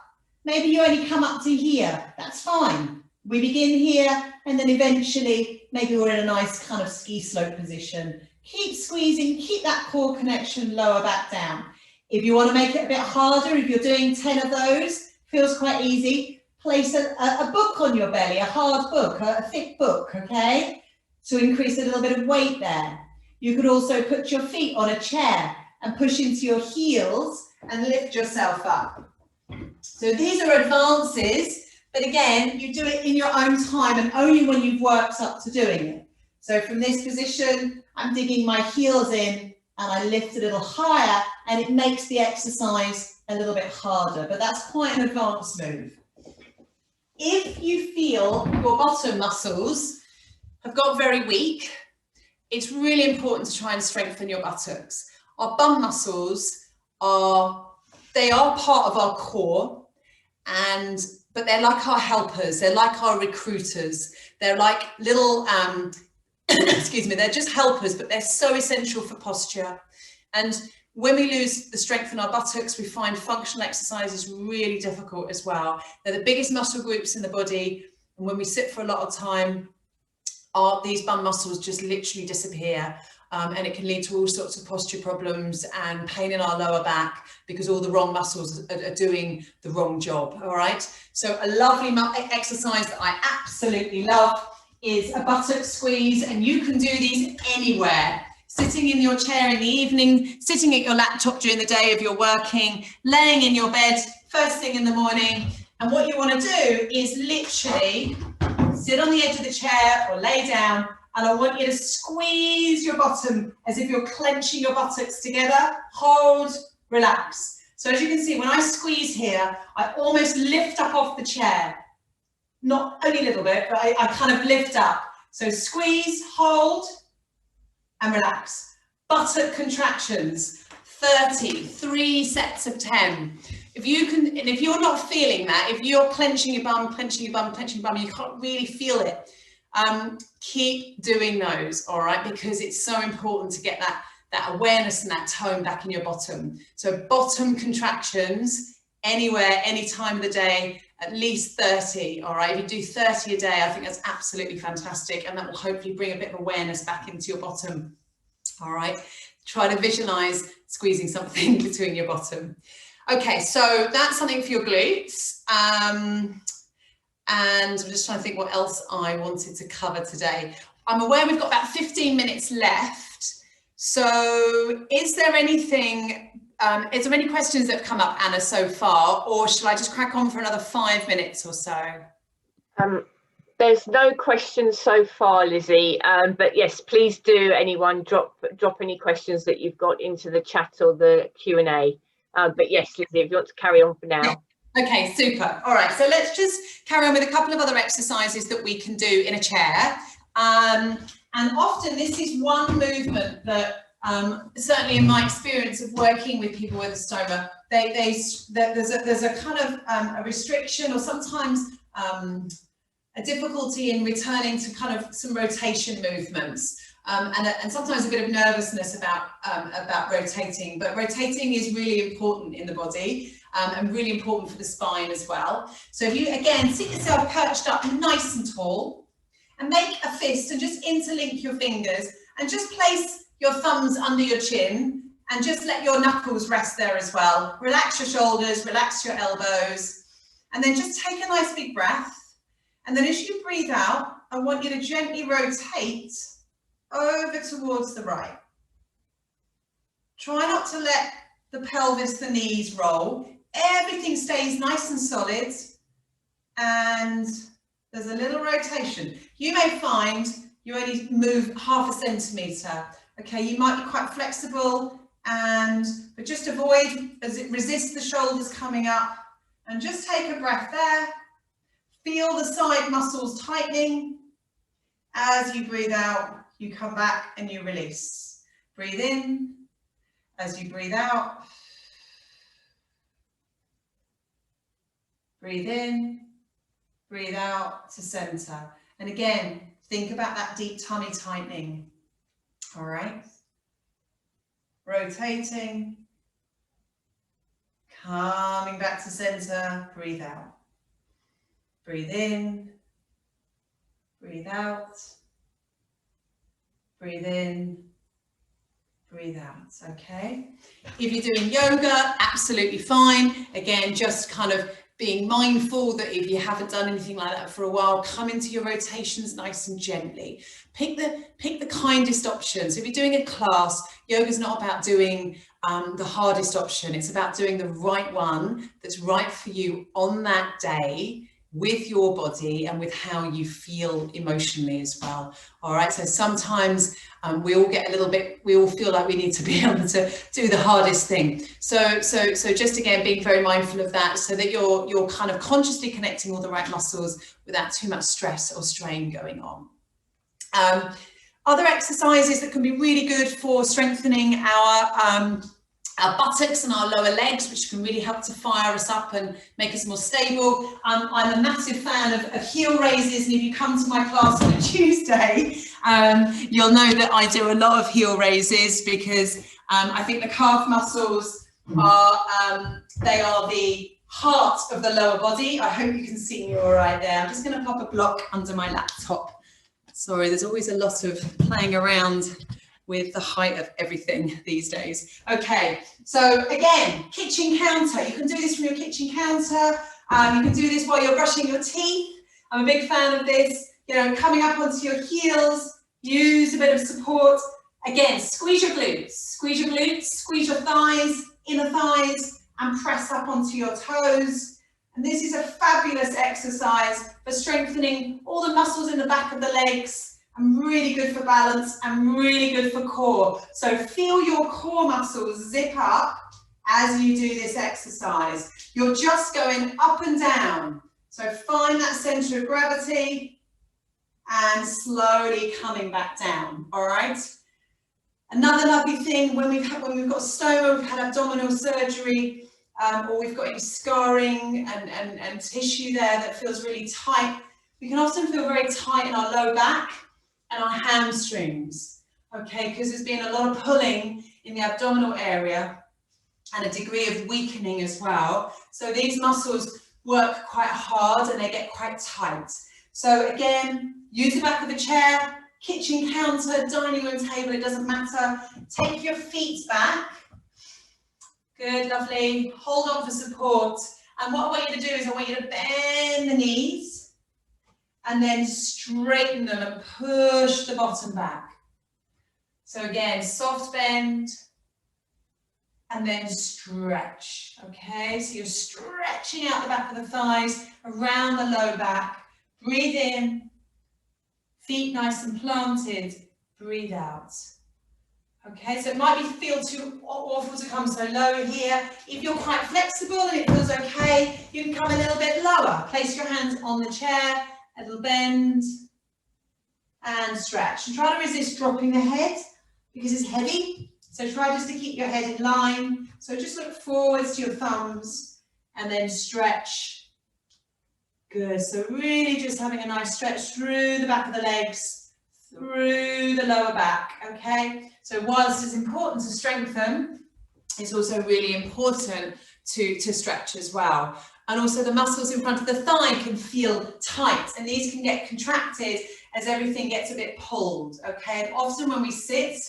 Maybe you only come up to here, that's fine. We begin here and then eventually maybe we're in a nice kind of ski slope position. Keep squeezing, keep that core connection lower back down. If you want to make it a bit harder, if you're doing 10 of those, feels quite easy, place a book on your belly, a hard book, a thick book, okay? To increase a little bit of weight there. You could also put your feet on a chair and push into your heels and lift yourself up. So these are advances, but again, you do it in your own time and only when you've worked up to doing it. So from this position, I'm digging my heels in and I lift a little higher and it makes the exercise a little bit harder, but that's quite an advanced move. If you feel your bottom muscles have got very weak, it's really important to try and strengthen your buttocks. Our bum muscles they are part of our core, but they're like our helpers, they're like our recruiters, they're like little excuse me, they're just helpers, but they're so essential for posture. And when we lose the strength in our buttocks, we find functional exercises really difficult as well. They're the biggest muscle groups in the body, and when we sit for a lot of time, these bum muscles just literally disappear, and it can lead to all sorts of posture problems and pain in our lower back because all the wrong muscles are doing the wrong job, all right? So a lovely exercise that I absolutely love is a buttock squeeze, and you can do these anywhere. Sitting in your chair in the evening, sitting at your laptop during the day if you're working, laying in your bed first thing in the morning. And what you want to do is literally sit on the edge of the chair or lay down, and I want you to squeeze your bottom as if you're clenching your buttocks together. Hold, relax. So as you can see, when I squeeze here, I almost lift up off the chair. Not only a little bit, but I kind of lift up. So squeeze, hold, and relax. Buttock contractions, 30, 3 sets of 10. If you can, and if you're not feeling that, if you're clenching your bum, clenching your bum, clenching your bum, you can't really feel it, keep doing those, all right? Because it's so important to get that awareness and that tone back in your bottom. So bottom contractions, anywhere, any time of the day, at least 30, all right? If you do 30 a day, I think that's absolutely fantastic, and that will hopefully bring a bit of awareness back into your bottom, all right? Try to visualize squeezing something between your bottom. Okay, so that's something for your glutes. And I'm just trying to think what else I wanted to cover today. I'm aware we've got about 15 minutes left. So is there anything, is there any questions that have come up, Anna, so far, or shall I just crack on for another 5 minutes or so? There's no questions so far, Lizzy, but yes, please do, anyone, drop any questions that you've got into the chat or the Q&A. But yes, Lizzy, if you want to carry on for now. Okay, super. All right, so let's just carry on with a couple of other exercises that we can do in a chair. And often this is one movement that, certainly in my experience of working with people with a stoma, there's a kind of a restriction, or sometimes a difficulty in returning to kind of some rotation movements, and sometimes a bit of nervousness about rotating. But rotating is really important in the body, and really important for the spine as well. So if you, again, sit yourself perched up nice and tall, and make a fist and just interlink your fingers, and just place your thumbs under your chin, and just let your knuckles rest there as well. Relax your shoulders, relax your elbows, and then just take a nice big breath. And then as you breathe out, I want you to gently rotate over towards the right. Try not to let the pelvis, the knees roll. Everything stays nice and solid, and there's a little rotation. You may find you only move half a centimetre. Okay, you might be quite flexible, but just avoid, resist the shoulders coming up, and just take a breath there. Feel the side muscles tightening. As you breathe out, you come back and you release. Breathe in. As you breathe out, breathe in, breathe out to center. And again, think about that deep tummy tightening. All right. Rotating, coming back to center, breathe out. Breathe in, breathe out, breathe in, breathe out, okay? If you're doing yoga, absolutely fine. Again, just kind of being mindful that if you haven't done anything like that for a while, come into your rotations nice and gently. Pick the kindest option. So if you're doing a class, yoga's not about doing the hardest option. It's about doing the right one that's right for you on that day, with your body and with how you feel emotionally as well. All right, so sometimes we all get a little bit, we all feel like we need to be able to do the hardest thing. So just again, being very mindful of that, so that you're kind of consciously connecting all the right muscles without too much stress or strain going on. Other exercises that can be really good for strengthening our buttocks and our lower legs, which can really help to fire us up and make us more stable. I'm a massive fan of heel raises, and if you come to my class on a Tuesday, you'll know that I do a lot of heel raises, because I think the calf muscles are, they are the heart of the lower body. I hope you can see me all right there. I'm just going to pop a block under my laptop. Sorry, there's always a lot of playing around with the height of everything these days. Okay, so again, kitchen counter. You can do this from your kitchen counter. You can do this while you're brushing your teeth. I'm a big fan of this. You know, coming up onto your heels, use a bit of support. Again, squeeze your glutes, squeeze your thighs, inner thighs, and press up onto your toes. And this is a fabulous exercise for strengthening all the muscles in the back of the legs, and really good for balance and really good for core. So feel your core muscles zip up as you do this exercise. You're just going up and down. So find that center of gravity and slowly coming back down, all right? Another lovely thing, when we've got stoma, we've had abdominal surgery, or we've got any scarring and tissue there that feels really tight, we can often feel very tight in our low back and our hamstrings, okay, because there's been a lot of pulling in the abdominal area and a degree of weakening as well. So these muscles work quite hard and they get quite tight. So again, use the back of the chair, kitchen counter, dining room table, it doesn't matter. Take your feet back. Good, lovely. Hold on for support. And what I want you to do is I want you to bend the knees and then straighten them and push the bottom back. So again, soft bend and then stretch, okay? So you're stretching out the back of the thighs, around the low back. Breathe in Feet nice and planted. Breathe out. Okay, so it might feel too awful to come so low here. If you're quite flexible and it feels okay, you can come a little bit lower. Place your hands on the chair, a little bend, and stretch. And try to resist dropping the head because it's heavy. So try just to keep your head in line. So just look forwards to your thumbs and then stretch. Good, so really just having a nice stretch through the back of the legs, through the lower back, okay? So whilst it's important to strengthen, it's also really important to stretch as well. And also the muscles in front of the thigh can feel tight and these can get contracted as everything gets a bit pulled, okay? And often when we sit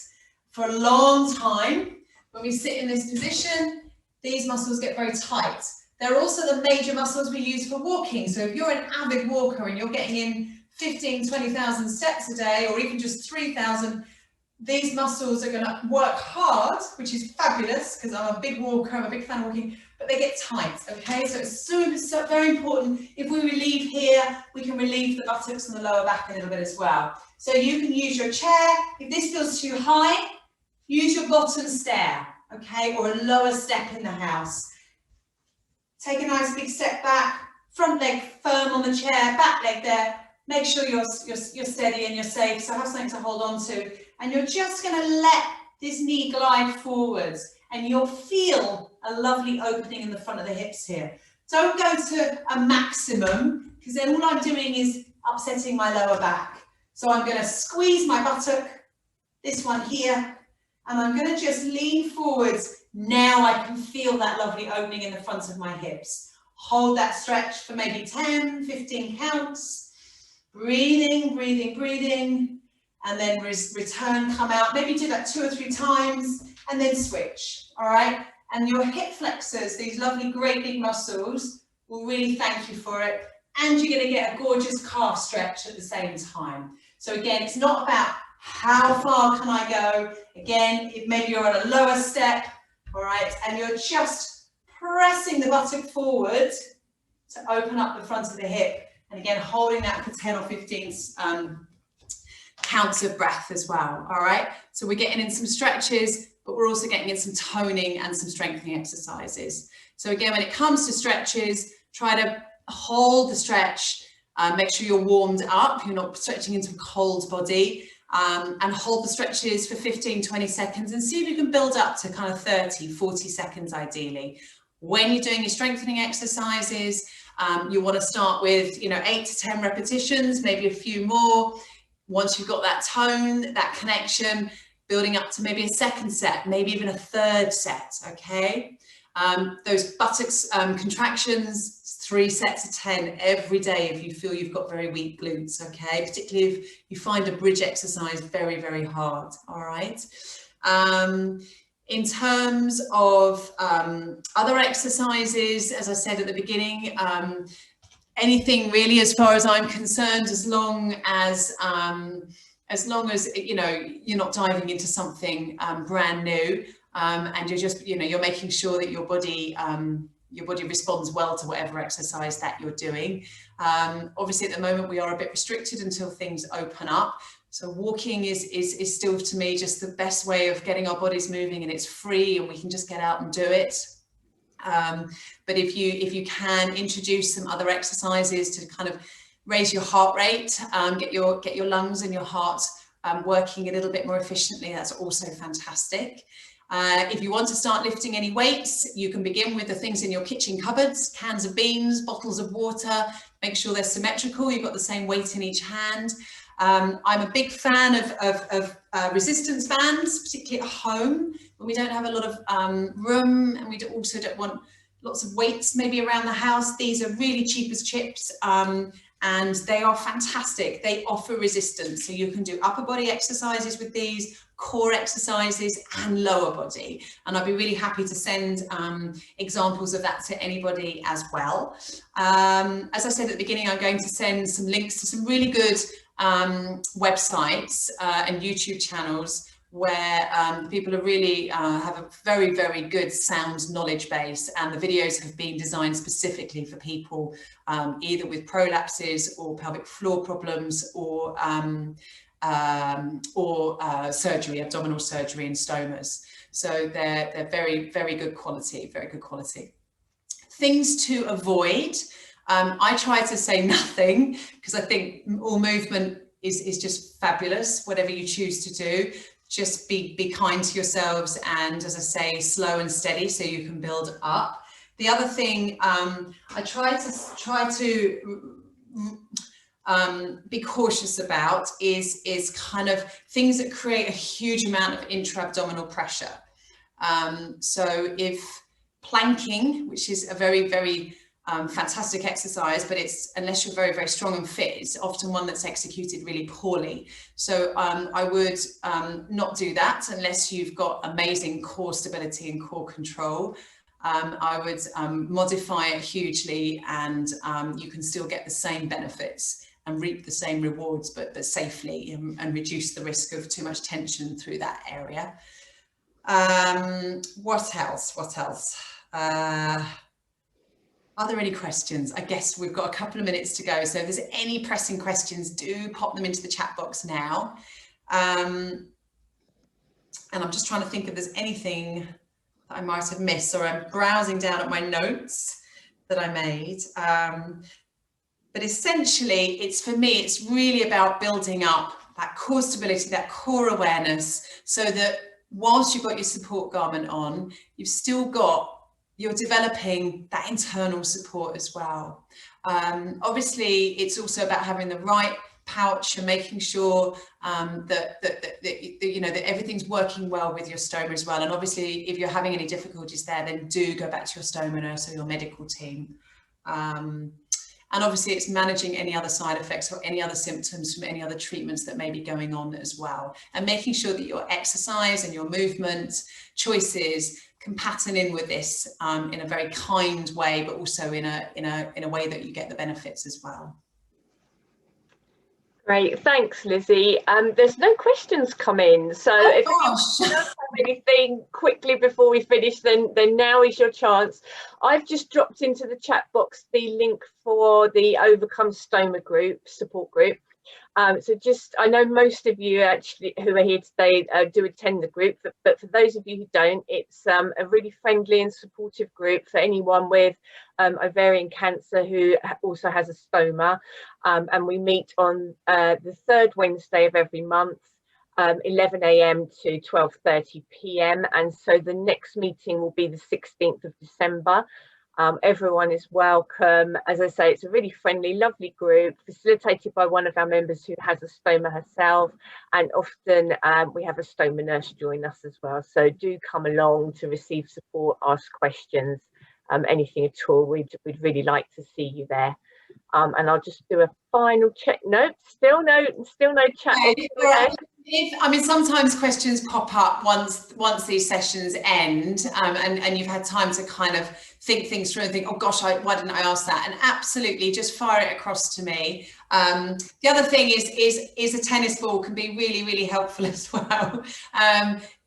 for a long time, when we sit in this position, these muscles get very tight. They're also the major muscles we use for walking. So if you're an avid walker and you're getting in 15, 20,000 steps a day, or even just 3,000, these muscles are going to work hard, which is fabulous because I'm a big walker, I'm a big fan of walking, but they get tight, okay? So it's so very important. If we relieve here, we can relieve the buttocks and the lower back a little bit as well. So you can use your chair. If this feels too high, use your bottom stair, okay? Or a lower step in the house. Take a nice big step back, front leg firm on the chair, back leg there. Make sure you're steady and you're safe, so have something to hold on to. And you're just going to let this knee glide forwards and you'll feel a lovely opening in the front of the hips here. Don't go to a maximum because then all I'm doing is upsetting my lower back. So I'm going to squeeze my buttock, this one here, and I'm going to just lean forwards. Now I can feel that lovely opening in the front of my hips. Hold that stretch for maybe 10, 15 counts. Breathing, breathing, breathing. And then return, come out. Maybe do that 2 or 3 times and then switch, all right? And your hip flexors, these lovely great big muscles, will really thank you for it. And you're going to get a gorgeous calf stretch at the same time. So again, it's not about how far can I go. Again, if maybe you're on a lower step, all right, and you're just pressing the buttock forward to open up the front of the hip. And again, holding that for 10 or 15 counts of breath as well, all right? So we're getting in some stretches, but we're also getting in some toning and some strengthening exercises. So again, when it comes to stretches, try to hold the stretch, make sure you're warmed up, you're not stretching into a cold body, and hold the stretches for 15, 20 seconds and see if you can build up to kind of 30, 40 seconds ideally. When you're doing your strengthening exercises, you want to start with, 8 to 10 repetitions, maybe a few more. Once you've got that tone, that connection, building up to maybe a second set, maybe even a third set, okay? Those buttocks contractions, 3 sets of 10 every day if you feel you've got very weak glutes, okay? Particularly if you find a bridge exercise very, very hard, all right? In terms of other exercises, as I said at the beginning, anything really, as far as I'm concerned, as long as you're not diving into something brand new, and you're just you're making sure that your body responds well to whatever exercise that you're doing. Obviously at the moment we are a bit restricted until things open up, so walking is still to me just the best way of getting our bodies moving, and it's free and we can just get out and do it. But if you can introduce some other exercises to kind of raise your heart rate, get your lungs and your heart working a little bit more efficiently, that's also fantastic. If you want to start lifting any weights, you can begin with the things in your kitchen cupboards, cans of beans, bottles of water. Make sure they're symmetrical, you've got the same weight in each hand. I'm a big fan of resistance bands, particularly at home when we don't have a lot of room, and we also don't want lots of weights maybe around the house. These are really cheap as chips, and they are fantastic. They offer resistance, so you can do upper body exercises with these, core exercises and lower body, and I'd be really happy to send examples of that to anybody as well. As I said at the beginning, I'm going to send some links to some really good websites and YouTube channels where people are really have a very, very good sound knowledge base, and the videos have been designed specifically for people either with prolapses or pelvic floor problems or surgery, abdominal surgery and stomas. So they're very, very good quality, very good quality. Things to avoid. I try to say nothing, because I think all movement is just fabulous, whatever you choose to do. Just be kind to yourselves, and as I say, slow and steady so you can build up. The other thing I try to be cautious about is kind of things that create a huge amount of intra-abdominal pressure. So if planking, which is a very, very fantastic exercise, but it's, unless you're very, very strong and fit, it's often one that's executed really poorly. So I would not do that unless you've got amazing core stability and core control. I would modify it hugely, and you can still get the same benefits and reap the same rewards, but safely, and reduce the risk of too much tension through that area. What else? Are there any questions? I guess we've got a couple of minutes to go. So if there's any pressing questions, do pop them into the chat box now. And I'm just trying to think if there's anything that I might have missed. So I'm browsing down at my notes that I made. But essentially, for me, it's really about building up that core stability, that core awareness, so that whilst you've got your support garment on, you're developing that internal support as well. Obviously, it's also about having the right pouch and making sure that everything's working well with your stoma as well. And obviously, if you're having any difficulties there, then do go back to your stoma nurse or your medical team. And obviously, it's managing any other side effects or any other symptoms from any other treatments that may be going on as well, and making sure that your exercise and your movement choices can pattern in with this in a very kind way, but also in a way that you get the benefits as well. Great, thanks, Lizzy. There's no questions come in, so if you don't have anything quickly before we finish, then now is your chance. I've just dropped into the chat box the link for the Overcome Stoma group, support group. So I know most of you actually who are here today do attend the group, but for those of you who don't, it's a really friendly and supportive group for anyone with ovarian cancer who also has a stoma. And we meet on the third Wednesday of every month, 11 AM to 12:30 PM. And so the next meeting will be the 16th of December. Everyone is welcome. As I say, it's a really friendly, lovely group facilitated by one of our members who has a stoma herself, and often we have a stoma nurse join us as well. So do come along to receive support, ask questions, anything at all. We'd really like to see you there. And I'll just do a final check. Nope, still no chat. I mean, sometimes questions pop up once these sessions end, and you've had time to kind of think things through and think, oh gosh, why didn't I ask that? And absolutely, just fire it across to me. The other thing is a tennis ball can be really, really helpful as well.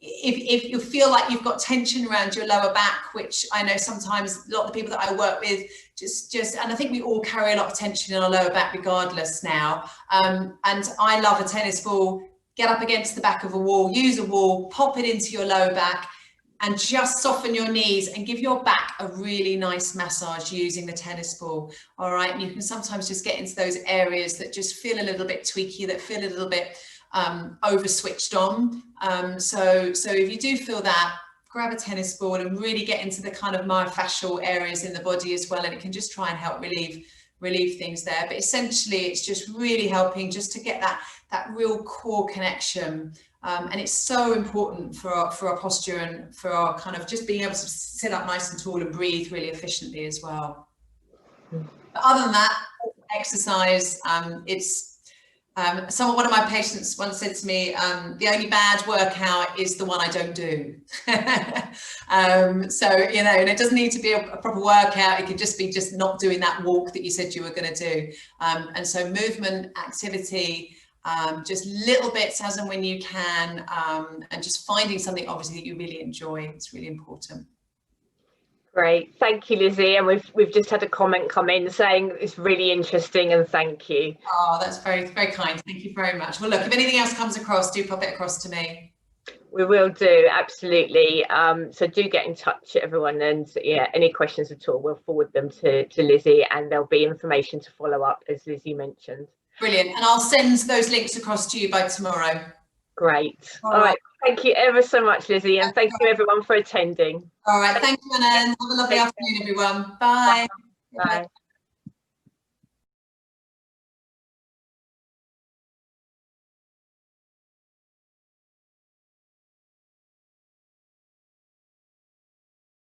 If you feel like you've got tension around your lower back, which I know sometimes a lot of the people that I work with and I think we all carry a lot of tension in our lower back regardless now. And I love a tennis ball. Get up against the back of a wall, use a wall, pop it into your lower back, and just soften your knees and give your back a really nice massage using the tennis ball. All right, and you can sometimes just get into those areas that just feel a little bit tweaky, that feel a little bit over switched on. So if you do feel that, grab a tennis ball and really get into the kind of myofascial areas in the body as well, and it can just try and help relieve things there. But essentially, it's just really helping just to get that real core connection. And it's so important for our posture and for our kind of just being able to sit up nice and tall and breathe really efficiently as well. But other than that, exercise, one of my patients once said to me, the only bad workout is the one I don't do. So, and it doesn't need to be a proper workout. It could just be not doing that walk that you said you were going to do. And so movement, activity, just little bits as and when you can, and just finding something obviously that you really enjoy. It's really important. Great, thank you, Lizzy. And we've just had a comment come in saying it's really interesting, and thank you. Oh, that's very, very kind. Thank you very much. Well, look, if anything else comes across, do pop it across to me. We will do, absolutely. So do get in touch, everyone, and yeah, any questions at all, we'll forward them to Lizzy, and there'll be information to follow up, as Lizzy mentioned. Brilliant, and I'll send those links across to you by tomorrow. Great. All right. Thank you ever so much, Lizzy, and thank you everyone for attending. All right, thank you, Anna. Have a lovely afternoon, everyone. Bye. Bye.